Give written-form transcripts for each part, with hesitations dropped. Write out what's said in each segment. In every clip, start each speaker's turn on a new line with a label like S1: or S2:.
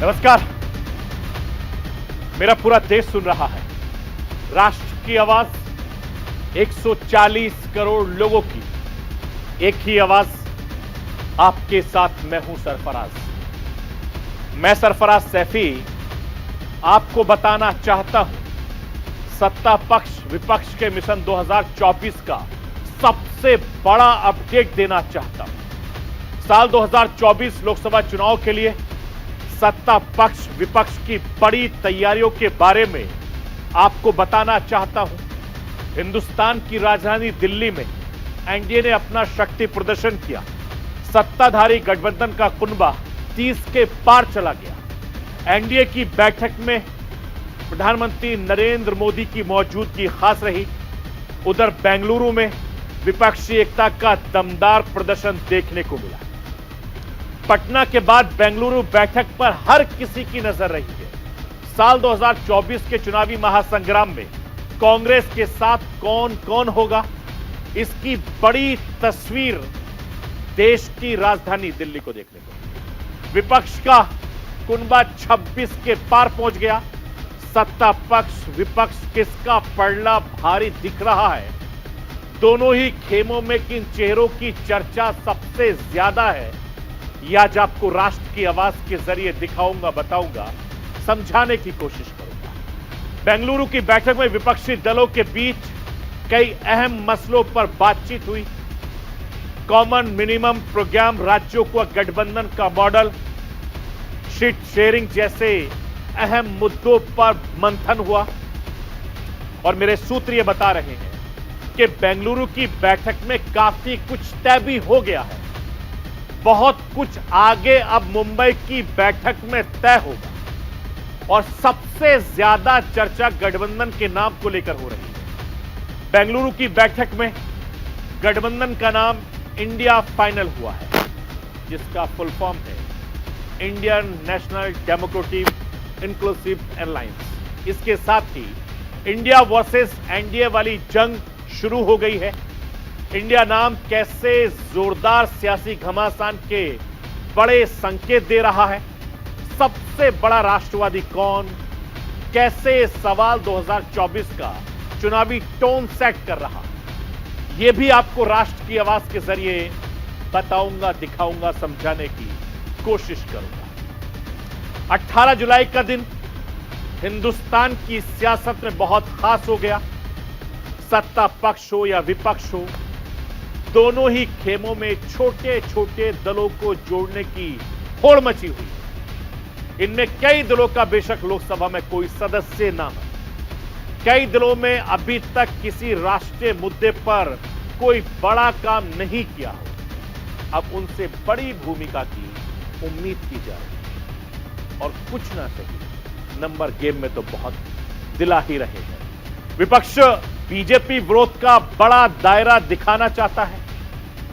S1: नमस्कार। मेरा पूरा देश सुन रहा है। राष्ट्र की आवाज 140 करोड़ लोगों की एक ही आवाज। आपके साथ मैं हूं सरफराज। मैं सरफराज सैफी आपको बताना चाहता हूं, सत्ता पक्ष विपक्ष के मिशन 2024 का सबसे बड़ा अपडेट देना चाहता हूं। साल 2024 लोकसभा चुनाव के लिए सत्ता पक्ष विपक्ष की बड़ी तैयारियों के बारे में आपको बताना चाहता हूं। हिंदुस्तान की राजधानी दिल्ली में एनडीए ने अपना शक्ति प्रदर्शन किया। सत्ताधारी गठबंधन का कुनबा 30 के पार चला गया। एनडीए की बैठक में प्रधानमंत्री नरेंद्र मोदी की मौजूदगी खास रही। उधर बेंगलुरु में विपक्षी एकता का दमदार प्रदर्शन देखने को मिला। पटना के बाद बेंगलुरु बैठक पर हर किसी की नजर रही है। साल 2024 के चुनावी महासंग्राम में कांग्रेस के साथ कौन कौन होगा, इसकी बड़ी तस्वीर देश की राजधानी दिल्ली को देखने को। विपक्ष का कुनबा 26 के पार पहुंच गया। सत्ता पक्ष विपक्ष किसका पलड़ा भारी दिख रहा है। दोनों ही खेमों में किन चेहरों की चर्चा सबसे ज्यादा है, यह आज आपको राष्ट्र की आवाज के जरिए दिखाऊंगा, बताऊंगा, समझाने की कोशिश करूंगा। बेंगलुरु की बैठक में विपक्षी दलों के बीच कई अहम मसलों पर बातचीत हुई। कॉमन मिनिमम प्रोग्राम, राज्यों को गठबंधन का मॉडल, सीट शेयरिंग जैसे अहम मुद्दों पर मंथन हुआ। और मेरे सूत्र ये बता रहे हैं कि बेंगलुरु की बैठक में काफी कुछ तय भी हो गया है। बहुत कुछ आगे अब मुंबई की बैठक में तय होगा। और सबसे ज्यादा चर्चा गठबंधन के नाम को लेकर हो रही है। बेंगलुरु की बैठक में गठबंधन का नाम इंडिया फाइनल हुआ है, जिसका फुल फॉर्म है Indian national democratic inclusive alliance. इसके साथ ही इंडिया वर्सेस एनडीए वाली जंग शुरू हो गई है। इंडिया नाम कैसे जोरदार सियासी घमासान के बड़े संकेत दे रहा है। सबसे बड़ा राष्ट्रवादी कौन, कैसे सवाल 2024 का चुनावी टोन सेट कर रहा है, यह भी आपको राष्ट्र की आवाज के जरिए बताऊंगा, दिखाऊंगा, समझाने की कोशिश करूंगा। 18 जुलाई का दिन हिंदुस्तान की सियासत में बहुत खास हो गया। सत्ता पक्ष हो या विपक्ष हो, दोनों ही खेमों में छोटे छोटे दलों को जोड़ने की होड़ मची हुई। इनमें कई दलों का बेशक लोकसभा में कोई सदस्य ना हो, कई दलों में अभी तक किसी राष्ट्रीय मुद्दे पर कोई बड़ा काम नहीं किया हो। अब उनसे बड़ी भूमिका की उम्मीद की जा रही। और कुछ ना सही, नंबर गेम में तो बहुत दिला ही रहे हैं। विपक्ष बीजेपी विरोध का बड़ा दायरा दिखाना चाहता है,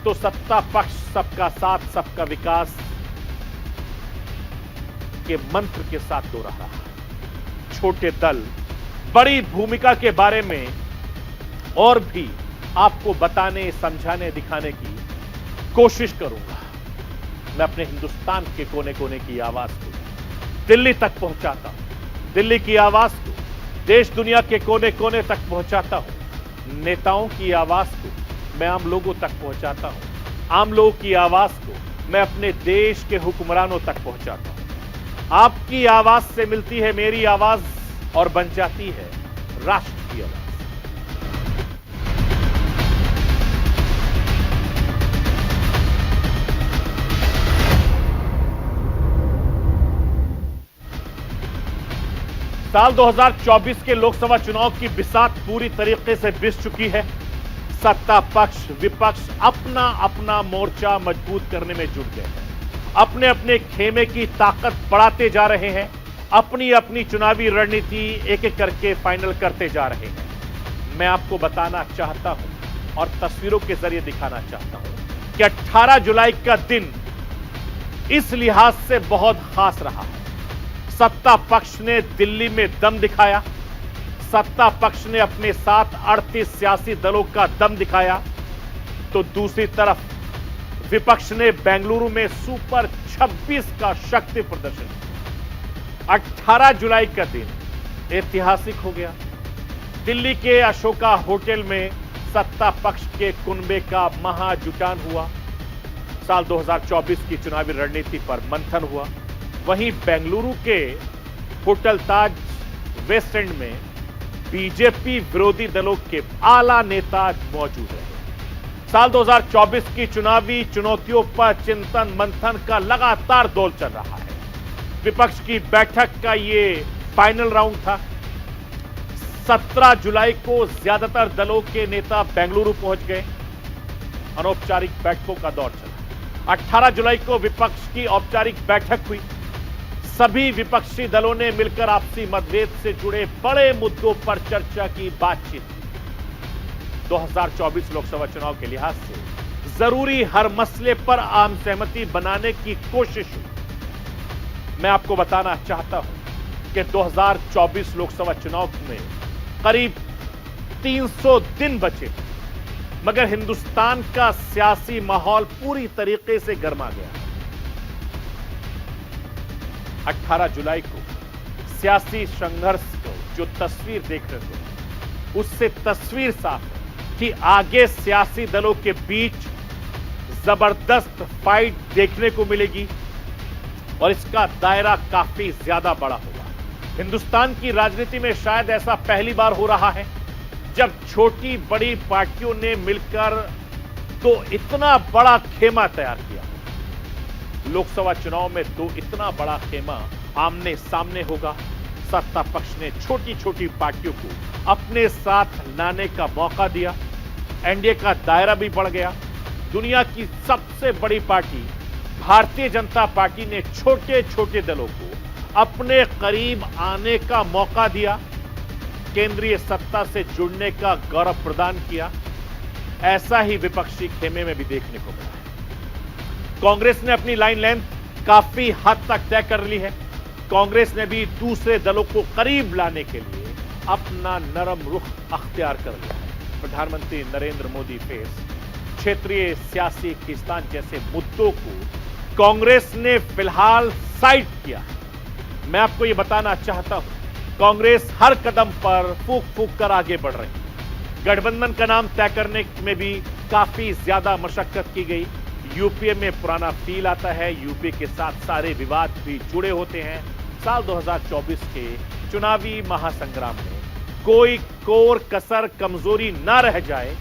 S1: तो सत्ता पक्ष सबका साथ सबका विकास के मंत्र के साथ दो रहा है। छोटे दल बड़ी भूमिका के बारे में और भी आपको बताने, समझाने, दिखाने की कोशिश करूंगा। मैं अपने हिंदुस्तान के कोने कोने की आवाज को दिल्ली तक पहुंचाता हूं। दिल्ली की आवाज को देश दुनिया के कोने कोने तक पहुंचाता हूं। नेताओं की आवाज को मैं आम लोगों तक पहुंचाता हूं। आम लोगों की आवाज को मैं अपने देश के हुक्मरानों तक पहुंचाता हूं। आपकी आवाज से मिलती है मेरी आवाज और बन जाती है राष्ट्र की आवाज। साल 2024 के लोकसभा चुनाव की बिसात पूरी तरीके से बिछ चुकी है। सत्ता पक्ष विपक्ष अपना अपना मोर्चा मजबूत करने में जुट गए हैं। अपने अपने खेमे की ताकत बढ़ाते जा रहे हैं। अपनी अपनी चुनावी रणनीति एक एक करके फाइनल करते जा रहे हैं। मैं आपको बताना चाहता हूं और तस्वीरों के जरिए दिखाना चाहता हूं कि 18 जुलाई का दिन इस लिहाज से बहुत खास रहा है। सत्ता पक्ष ने दिल्ली में दम दिखाया। सत्ता पक्ष ने अपने साथ 38 सियासी दलों का दम दिखाया, तो दूसरी तरफ विपक्ष ने बेंगलुरु में सुपर 26 का शक्ति प्रदर्शन किया। 18 जुलाई का दिन ऐतिहासिक हो गया। दिल्ली के अशोका होटल में सत्ता पक्ष के कुनबे का महाजुटान हुआ। साल 2024 की चुनावी रणनीति पर मंथन हुआ। वहीं बेंगलुरु के होटल ताज वेस्ट एंड में बीजेपी विरोधी दलों के आला नेता मौजूद रहे। साल 2024 की चुनावी चुनौतियों पर चिंतन मंथन का लगातार दौर चल रहा है। विपक्ष की बैठक का यह फाइनल राउंड था। 17 जुलाई को ज्यादातर दलों के नेता बेंगलुरु पहुंच गए। अनौपचारिक बैठकों का दौर चला। 18 जुलाई को विपक्ष की औपचारिक बैठक हुई। सभी विपक्षी दलों ने मिलकर आपसी मतभेद से जुड़े बड़े मुद्दों पर चर्चा की, बातचीत की। 2024 लोकसभा चुनाव के लिहाज से जरूरी हर मसले पर आम सहमति बनाने की कोशिश हुई। मैं आपको बताना चाहता हूं कि 2024 लोकसभा चुनाव में करीब 300 दिन बचे, मगर हिंदुस्तान का सियासी माहौल पूरी तरीके से गर्मा गया। 18 जुलाई को सियासी संघर्ष को जो तस्वीर देख रहे थे, उससे तस्वीर साफ है कि आगे सियासी दलों के बीच जबरदस्त फाइट देखने को मिलेगी और इसका दायरा काफी ज्यादा बड़ा होगा। हिंदुस्तान की राजनीति में शायद ऐसा पहली बार हो रहा है जब छोटी बड़ी पार्टियों ने मिलकर तो इतना बड़ा खेमा तैयार किया। लोकसभा चुनाव में तो इतना बड़ा खेमा आमने सामने होगा। सत्ता पक्ष ने छोटी छोटी पार्टियों को अपने साथ लाने का मौका दिया। एनडीए का दायरा भी बढ़ गया। दुनिया की सबसे बड़ी पार्टी भारतीय जनता पार्टी ने छोटे छोटे दलों को अपने करीब आने का मौका दिया, केंद्रीय सत्ता से जुड़ने का गौरव प्रदान किया। ऐसा ही विपक्षी खेमे में भी देखने को मिला है। कांग्रेस ने अपनी लाइन लेंथ काफी हद तक तय कर ली है। कांग्रेस ने भी दूसरे दलों को करीब लाने के लिए अपना नरम रुख अख्तियार कर लिया है। प्रधानमंत्री नरेंद्र मोदी फेस क्षेत्रीय सियासी खींचतान जैसे मुद्दों को कांग्रेस ने फिलहाल साइड किया है। मैं आपको यह बताना चाहता हूं, कांग्रेस हर कदम पर फूंक फूंक कर आगे बढ़ रही है। गठबंधन का नाम तय करने में भी काफी ज्यादा मशक्कत की गई। यूपीए में पुराना फील आता है। यूपीए के साथ सारे विवाद भी जुड़े होते हैं। साल 2024 के चुनावी महासंग्राम में कोई कोर कसर कमजोरी ना रह जाए।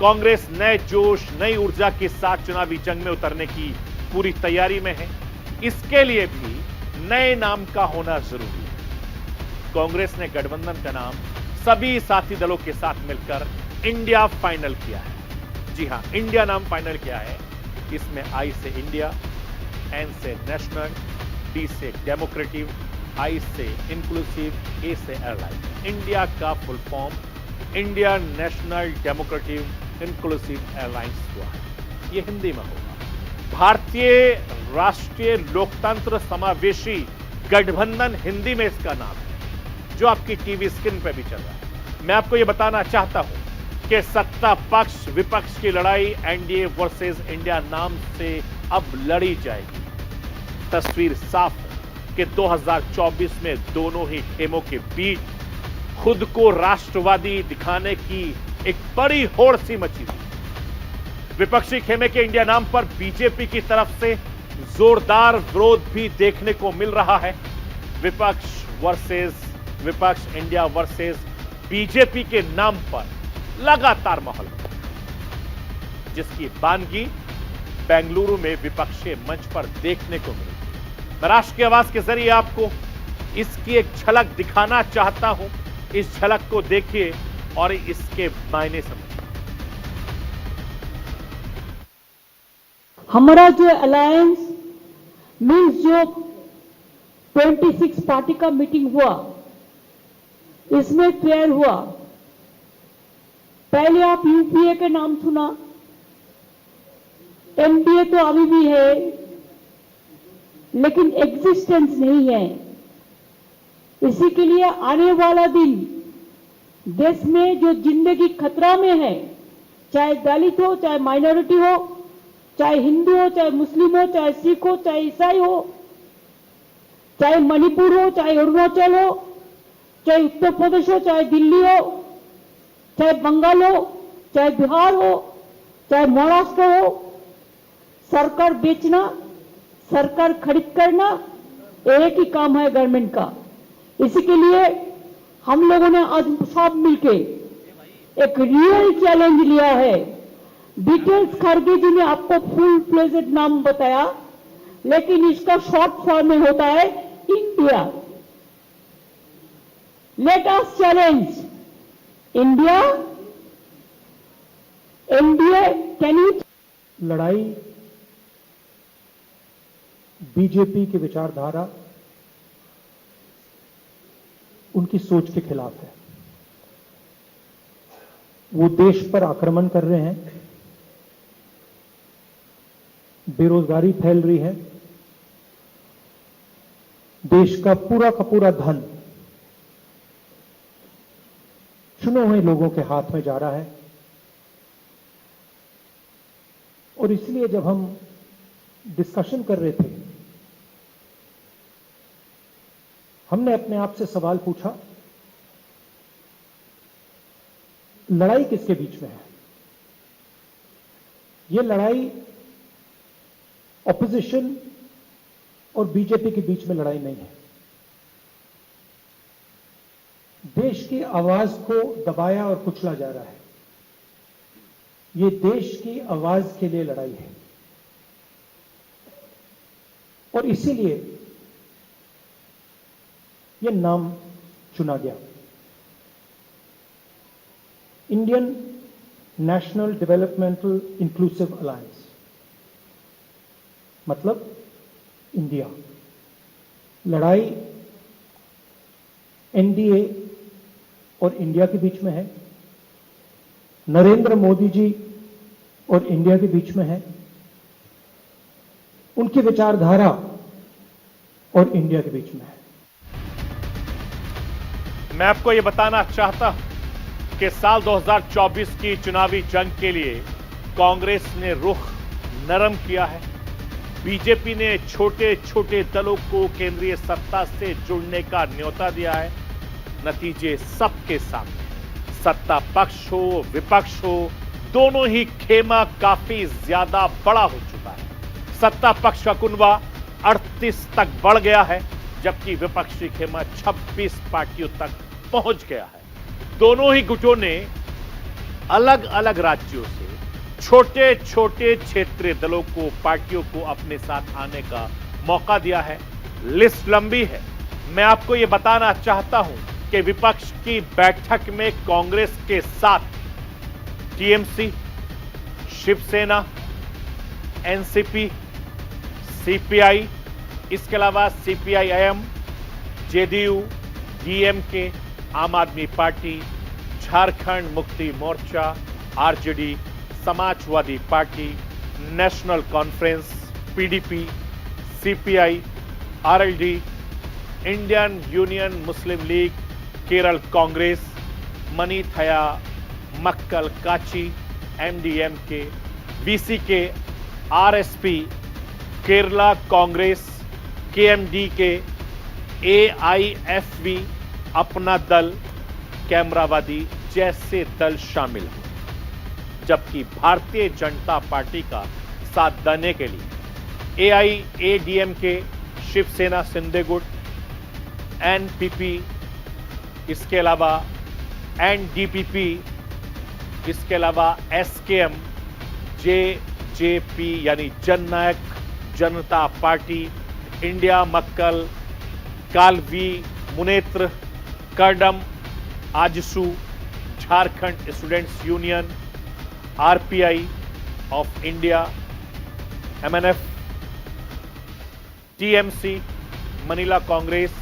S1: कांग्रेस नए जोश नई ऊर्जा के साथ चुनावी जंग में उतरने की पूरी तैयारी में है। इसके लिए भी नए नाम का होना जरूरी है। कांग्रेस ने गठबंधन का नाम सभी साथी दलों के साथ मिलकर इंडिया फाइनल किया है। जी हां, इंडिया नाम फाइनल किया है। इसमें आई से इंडिया, एन से नेशनल, डी से डेमोक्रेटिव, आई से इंक्लूसिव, ए से एयरलाइन। इंडिया का full form India national democratic inclusive airlines हुआ है। यह हिंदी में होगा। भारतीय राष्ट्रीय लोकतंत्र समावेशी गठबंधन हिंदी में इसका नाम है, जो आपकी टीवी स्क्रीन पर भी चल रहा है। मैं आपको यह बताना चाहता हूं कि सत्ता पक्ष विपक्ष की लड़ाई एनडीए वर्सेस इंडिया नाम से अब लड़ी जाएगी। तस्वीर साफ है कि 2024 में दोनों ही खेमों के बीच खुद को राष्ट्रवादी दिखाने की एक बड़ी होड़ सी मची थी। विपक्षी खेमे के इंडिया नाम पर बीजेपी की तरफ से जोरदार विरोध भी देखने को मिल रहा है। विपक्ष इंडिया वर्सेस बीजेपी के नाम पर लगातार माहौल, जिसकी बानगी बेंगलुरु में विपक्षी मंच पर देखने को मिली। मैं राष्ट्र की आवाज के जरिए आपको इसकी एक झलक दिखाना चाहता हूं। इस झलक को देखिए और इसके मायने समझिए।
S2: हमारा जो अलायंस मीन्स जो 26 पार्टी का मीटिंग हुआ, इसमें क्लियर हुआ। पहले आप यूपीए के नाम सुना, एनडीए तो अभी भी है लेकिन एग्जिस्टेंस नहीं है। इसी के लिए आने वाला दिन देश में जो जिंदगी खतरा में है, चाहे दलित हो, चाहे माइनॉरिटी हो, चाहे हिंदू हो, चाहे मुस्लिम हो, चाहे सिख हो, चाहे ईसाई हो, चाहे मणिपुर हो, चाहे अरुणाचल हो, चाहे उत्तर प्रदेश हो, चाहे दिल्ली हो, चाहे बंगाल हो, चाहे बिहार हो, चाहे महाराष्ट्र हो, सरकार बेचना, सरकार खरीद करना एक ही काम है गवर्नमेंट का। इसी के लिए हम लोगों ने आज सब मिलके एक रियल चैलेंज लिया है। डिटेल्स खड़गे जी ने आपको फुल फ्लेजेड नाम बताया, लेकिन इसका शॉर्ट फॉर्म में होता है India. Let us challenge India, NDA can you.
S3: लड़ाई बीजेपी की विचारधारा, उनकी सोच के खिलाफ है। वो देश पर आक्रमण कर रहे हैं, बेरोजगारी फैल रही है, देश का पूरा धन चुने हुए लोगों के हाथ में जा रहा है। और इसलिए जब हम डिस्कशन कर रहे थे, हमने अपने आप से सवाल पूछा, लड़ाई किसके बीच में है? यह लड़ाई ऑपोजिशन और बीजेपी के बीच में लड़ाई नहीं है। देश की आवाज को दबाया और कुचला जा रहा है। यह देश की आवाज के लिए लड़ाई है। और इसीलिए यह नाम चुना गया, Indian national developmental inclusive alliance, मतलब इंडिया। लड़ाई एनडीए और इंडिया के बीच में है, नरेंद्र मोदी जी और इंडिया के बीच में है, उनकी विचारधारा और इंडिया के बीच में है।
S1: मैं आपको यह बताना चाहता हूं कि साल 2024 की चुनावी जंग के लिए कांग्रेस ने रुख नरम किया है। बीजेपी ने छोटे छोटे दलों को केंद्रीय सत्ता से जुड़ने का न्योता दिया है। नतीजे सबके सामने, सत्ता पक्ष हो विपक्ष हो, दोनों ही खेमा काफी ज्यादा बड़ा हो चुका है। सत्ता पक्ष का कुनबा 38 तक बढ़ गया है, जबकि विपक्षी खेमा 26 पार्टियों तक पहुंच गया है। दोनों ही गुटों ने अलग अलग राज्यों से छोटे छोटे क्षेत्रीय दलों को, पार्टियों को अपने साथ आने का मौका दिया है। लिस्ट लंबी है। मैं आपको यह बताना चाहता हूं कि विपक्ष की बैठक में कांग्रेस के साथ टीएमसी, शिवसेना, एनसीपी, सीपीआई, इसके अलावा सीपीआईएम, जेडीयू, डीएमके, आम आदमी Party, Jharkhand Mukti Morcha, RJD, Samajwadi Party, National Conference, PDP, CPI, RLD, Indian Union Muslim League, Kerala Congress, Manithaneya, Makkal Katchi, MDMK, BCK, RSP, Kerala Congress, KMDK, AIFV, Apna Dal, कैमरावादी जैसे दल शामिल हैं। जबकि भारतीय जनता पार्टी का साथ देने के लिए एआईएडीएमके, शिवसेना शिंदे गुट, एनपीपी, इसके अलावा एनडीपीपी, इसके अलावा एसकेएम, जेजेपी यानी जननायक जनता पार्टी, इंडिया मक्कल, कालवी, मुनेत्र, करडम, AJSU, Jharkhand Students Union, RPI of India, MNF, TMC, Maanila Congress,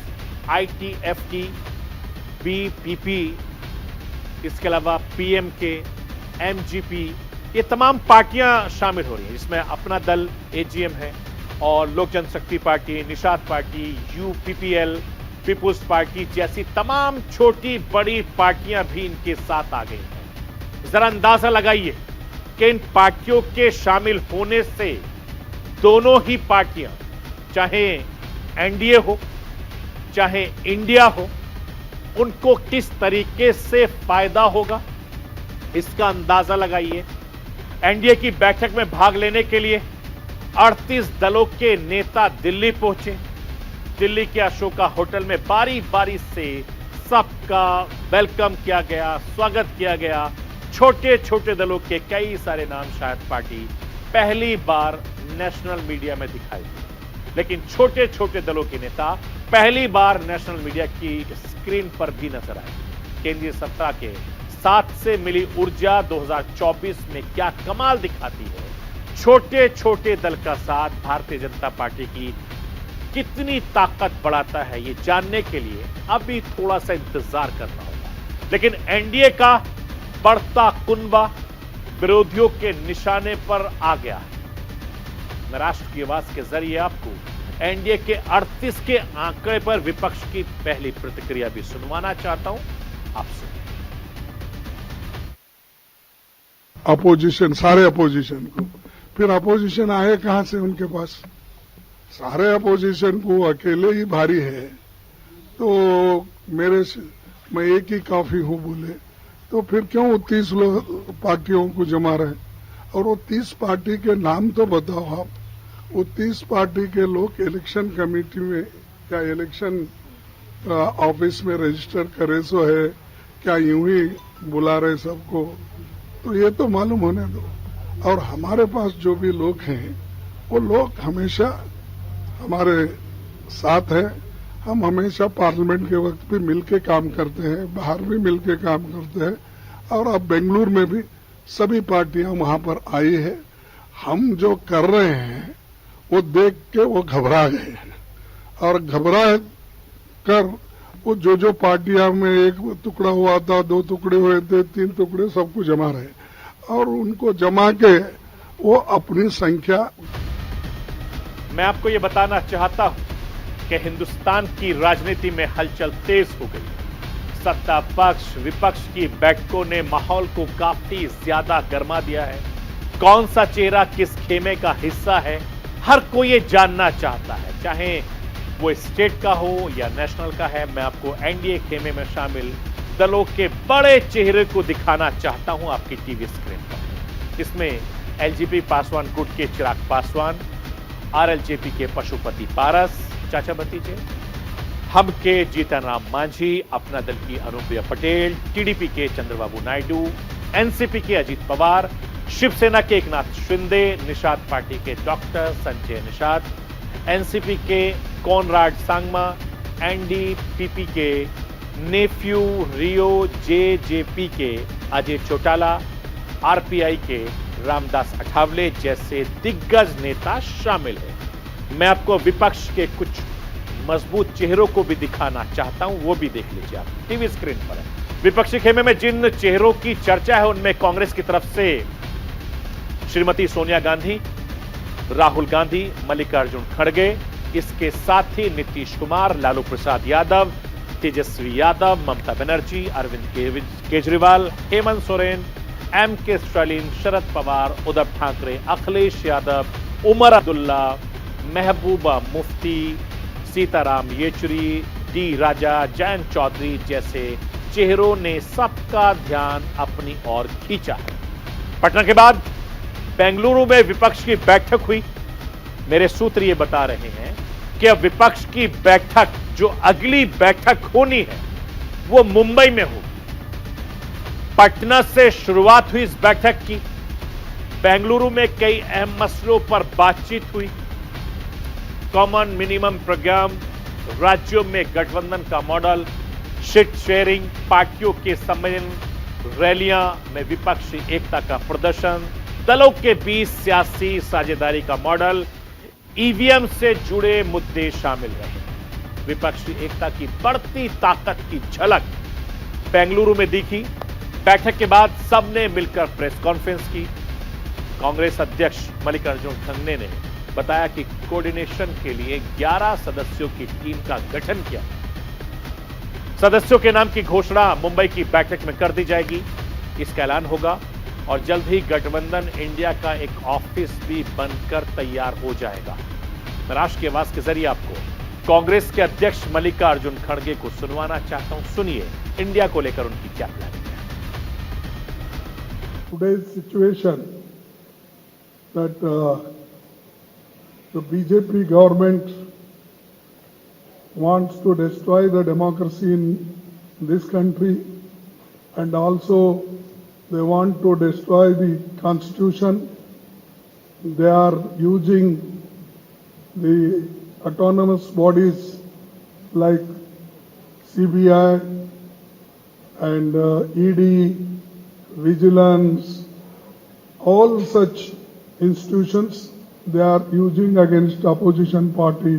S1: ITFT, BPP, इसके अलावा पीएमके, एमजीपी, ये तमाम पार्टियां शामिल हो रही हैं। इसमें अपना दल एजीएम है और Lok Janshakti Party, Nishad Party, UPPL, People's Party जैसी तमाम छोटी बड़ी पार्टियां भी इनके साथ आ गई हैं। जरा अंदाजा लगाइए कि इन पार्टियों के शामिल होने से दोनों ही पार्टियां, चाहे एनडीए हो चाहे इंडिया हो, उनको किस तरीके से फायदा होगा, इसका अंदाजा लगाइए। एनडीए की बैठक में भाग लेने के लिए 38 दलों के नेता दिल्ली पहुंचे। दिल्ली के अशोका होटल में बारी बारी से सबका वेलकम किया गया, स्वागत किया गया। छोटे छोटे दलों के कई सारे नाम शायद पार्टी पहली बार नेशनल मीडिया में दिखाई दी, लेकिन छोटे छोटे दलों के नेता पहली बार नेशनल मीडिया की स्क्रीन पर भी नजर आए। केंद्रीय सत्ता के साथ से मिली ऊर्जा 2024 में क्या कमाल दिखाती है, छोटे छोटे दल का साथ भारतीय जनता पार्टी की कितनी ताकत बढ़ाता है, ये जानने के लिए अभी थोड़ा सा इंतजार करना होगा। लेकिन एनडीए का बढ़ता कुनबा विरोधियों के निशाने पर आ गया है। मैं राष्ट्र की आवाज के जरिए आपको एनडीए के 38 के आंकड़े पर विपक्ष की पहली प्रतिक्रिया भी सुनवाना चाहता हूं आपसे।
S4: अपोजिशन, सारे अपोजिशन को, फिर अपोजिशन आए कहां से उनके पास? सारे अपोजिशन को अकेले ही भारी है। तो मैं एक ही काफी हूं बोले, तो फिर क्यों 30 लोग पार्टियों को जमा रहे? और वो 30 पार्टी के नाम तो बताओ आप। वो 30 पार्टी के लोग इलेक्शन कमेटी में क्या इलेक्शन ऑफिस में रजिस्टर करे सो है, क्या यूं ही बुला रहे सबको? तो ये तो मालूम होने दो। और हमारे पास जो भी लोग हैं, वो लोग हमेशा हमारे साथ हैं। हम हमेशा पार्लियामेंट के वक्त भी मिलके काम करते हैं, बाहर भी मिलके काम करते हैं। और अब बेंगलुरु में भी सभी पार्टियां वहां पर आई है। हम जो कर रहे हैं वो देख के वो घबरा गए हैं, और घबरा कर वो जो पार्टियां में एक टुकड़ा हुआ था, 2 टुकड़े हुए थे, 3 टुकड़े, सबको जमा रहे, और उनको जमा के वो अपनी संख्या।
S1: मैं आपको ये बताना चाहता हूं कि हिंदुस्तान की राजनीति में हलचल तेज हो गई। सत्ता पक्ष विपक्ष की बैठकों ने माहौल को काफी ज्यादा गर्मा दिया है। कौन सा चेहरा किस खेमे का हिस्सा है, हर कोई ये जानना चाहता है, चाहे वो स्टेट का हो या नेशनल का है। मैं आपको एनडीए खेमे में शामिल दलों के बड़े चेहरे को दिखाना चाहता हूं आपकी टीवी स्क्रीन पर। इसमें एलजेपी पासवान गुट के चिराग पासवान, आरएलजेपी के पशुपति पारस चाचा भतीजे, हम के जीतन राम मांझी, अपना दल की अनुप्रिया पटेल, टीडीपी के चंद्रबाबू नायडू, एनसीपी के अजीत पवार, शिवसेना के एकनाथ शिंदे, निषाद पार्टी के डॉक्टर संजय निषाद, एनसीपी के कॉनराड सांगमा, एनडीपीपी के नेफ्यू रियो, जेजेपी के अजय चौटाला, आरपीआई के रामदास अठावले जैसे दिग्गज नेता शामिल हैं। मैं आपको विपक्ष के कुछ मजबूत चेहरों को भी दिखाना चाहता हूं, वो भी देख लीजिए आप टीवी स्क्रीन पर है। विपक्षी खेमे में जिन चेहरों की चर्चा है उनमें कांग्रेस की तरफ से श्रीमती सोनिया गांधी, राहुल गांधी, मल्लिकार्जुन खड़गे, इसके साथ ही Nitish Kumar, Lalu Prasad Yadav, Tejashwi Yadav, Mamata Banerjee, Arvind Kejriwal, Hemant Soren, MK Stalin, Sharad Pawar, Uddhav Thackeray, Akhilesh Yadav, Omar Abdullah, Mehbooba Mufti, Sitaram Yechury, D राजा, जयंत चौधरी जैसे चेहरों ने सबका ध्यान अपनी ओर खींचा है। पटना के बाद बेंगलुरु में विपक्ष की बैठक हुई। मेरे सूत्र ये बता रहे हैं कि अब विपक्ष की बैठक, जो अगली बैठक होनी है, वो मुंबई में होगी। पटना से शुरुआत हुई इस बैठक की। बेंगलुरु में कई अहम मसलों पर बातचीत हुई। कॉमन मिनिमम प्रोग्राम, राज्यों में गठबंधन का मॉडल, सीट शेयरिंग, पार्टियों के सम्मेलन, रैलियां में विपक्षी एकता का प्रदर्शन, दलों के बीच सियासी साझेदारी का मॉडल, ईवीएम से जुड़े मुद्दे शामिल रहे। विपक्षी एकता की बढ़ती ताकत की झलक बेंगलुरु में दिखी। बैठक के बाद सबने मिलकर प्रेस कॉन्फ्रेंस की। कांग्रेस अध्यक्ष मल्लिकार्जुन खड़गे ने बताया कि कोऑर्डिनेशन के लिए 11 सदस्यों की टीम का गठन किया। सदस्यों के नाम की घोषणा मुंबई की बैठक में कर दी जाएगी। इसका ऐलान होगा और जल्द ही गठबंधन इंडिया का एक ऑफिस भी बनकर तैयार हो जाएगा। मैं राष्ट्र की आवाज के जरिए आपको कांग्रेस के अध्यक्ष मल्लिकार्जुन खड़गे को सुनवाना चाहता हूं। सुनिए इंडिया को लेकर उनकी क्या प्लानिंग है।
S4: Today's situation that the BJP government wants to destroy the democracy in this country, and also they want to destroy the constitution. They are using the autonomous bodies like CBI and ED, vigilance, all such institutions they are using against opposition party.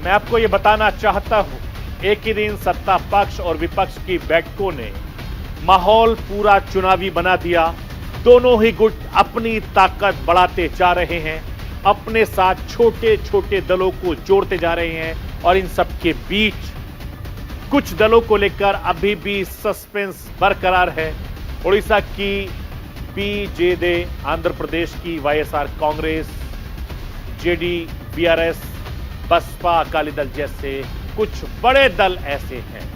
S1: मैं आपको यह बताना चाहता हूं, एक ही दिन सत्ता पक्ष और विपक्ष की बैठकों ने माहौल पूरा चुनावी बना दिया। दोनों ही गुट अपनी ताकत बढ़ाते जा रहे हैं, अपने साथ छोटे छोटे दलों को जोड़ते जा रहे हैं और इन सब के बीच कुछ दलों को लेकर अभी भी सस्पेंस बरकरार है। उड़ीसा की बीजेडी, आंध्र प्रदेश की YSR Congress, JD, BRS, Baspa, Akali Dal जैसे कुछ बड़े दल ऐसे हैं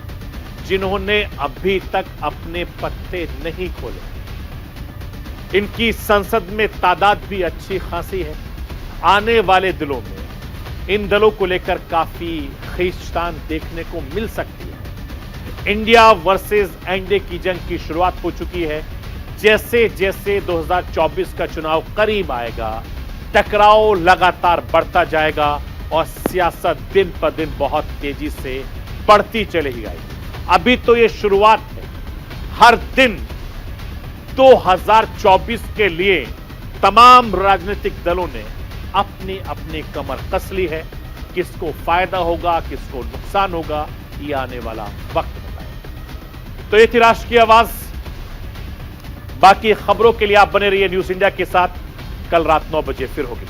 S1: जिन्होंने अभी तक अपने पत्ते नहीं खोले। इनकी संसद में तादाद भी अच्छी खासी है। आने वाले दिनों में इन दलों को लेकर काफी खींचतान देखने को मिल सकती है। इंडिया वर्सेस एनडीए की जंग की शुरुआत हो चुकी है। जैसे जैसे 2024 का चुनाव करीब आएगा, टकराव लगातार बढ़ता जाएगा और सियासत दिन पर दिन बहुत तेजी से बढ़ती चली जाएगी। अभी तो ये शुरुआत है। हर दिन 2024 के लिए तमाम राजनीतिक दलों ने अपनी अपनी कमर कस ली है। किसको फायदा होगा, किसको नुकसान होगा, ये आने वाला वक्त बताएगा। तो ये थी राष्ट्र की आवाज। बाकी खबरों के लिए आप बने रहिए न्यूज इंडिया के साथ। कल रात 9 बजे फिर होगी।